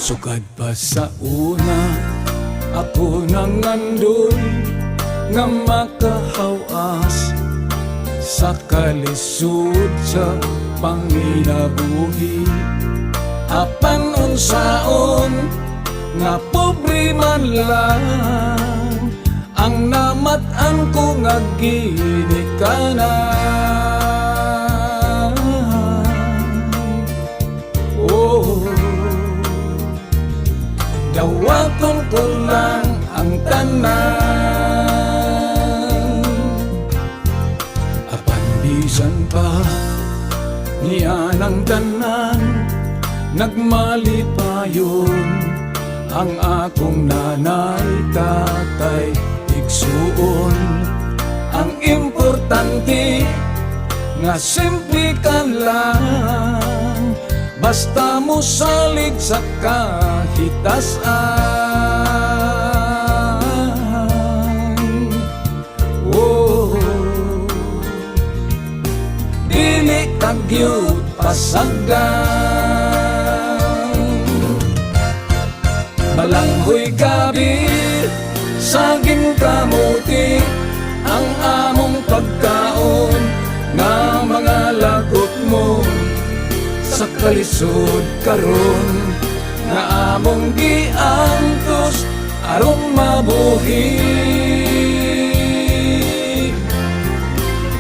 Sukad pa sa una, ako nang andun nga makahawas sa kalisod sa panginabuhi. Apan unsaon nga pobre man lang ang namat-an ko nga ginikanan. Oh, dawaton ko lang ang tanan. Apan bisan pa niya ng tanan, nagmalipayon ang akong nanay, tatay, igsuon. Ang importante nga simple ka lang, basta mo salig sa kahitasan. Oh, dili kagyud pasagan. Balanghoy gabi, saging kamuti, ang among pagkaon, nga mga lagot mo sa kalisod karon, nga among giantos aron mabuhi.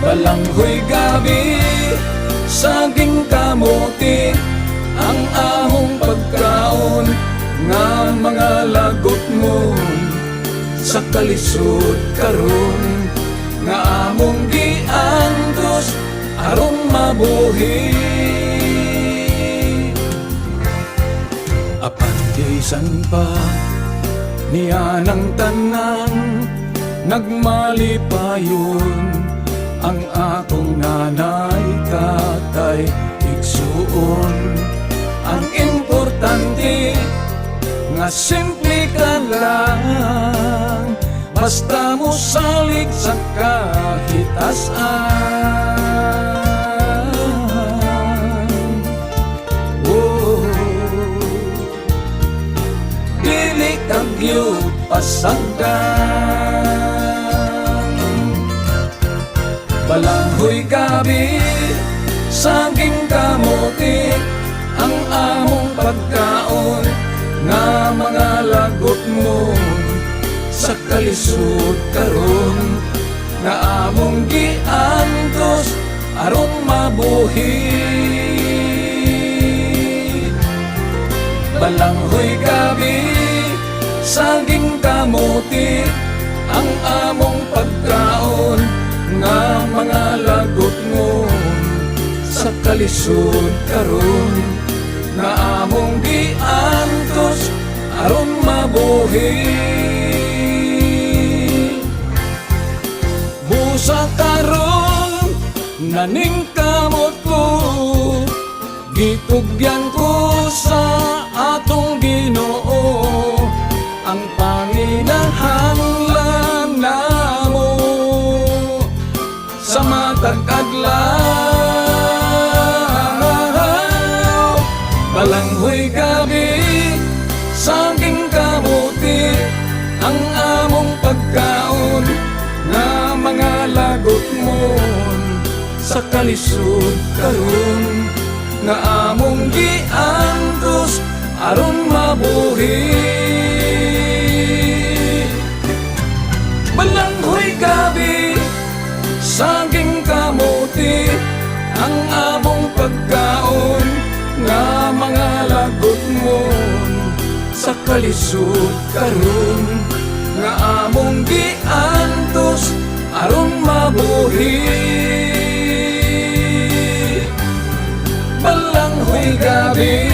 Balanghoy gabi, saging kamuti, ang among pagkaon, nga mga lagot mo sa kalisod karon, nga among giantos aron mabuhi. Apan bisan pa niya ng tanan, nagmalipayon ang akong nanay, tatay, igsuon. Ang importante nga simple ka lang, basta mo salig sa kahitasan. Oh, dili kagyud pasagan. Balanghoy gabi, saging kamuti, ang among pagkaon, nga mga lagot mo sa kalisod karon, nga among giantos aron mabuhi. Balanghoy gabi, saging kamuti, ang among pagkaon, nga mga lagot mo sa kalisod karon, nga among giantos aron mabuhi. Busa karon naning kamot ko, gitugyan ko sa atong Ginoo, ang panginahanglan namo sa matag adlaw. Balanghoy gabi, saging kamuti, ang among pagkaon, nga mga lagot mo sa kalisod karon, nga among giantos aron mabuhi. Balanghoy gabi, saging kamuti, ang among pagkaon, nga mga lagot mo sa kalisod karon, nga among giantos aron mabuhi. Balanghoy gabi,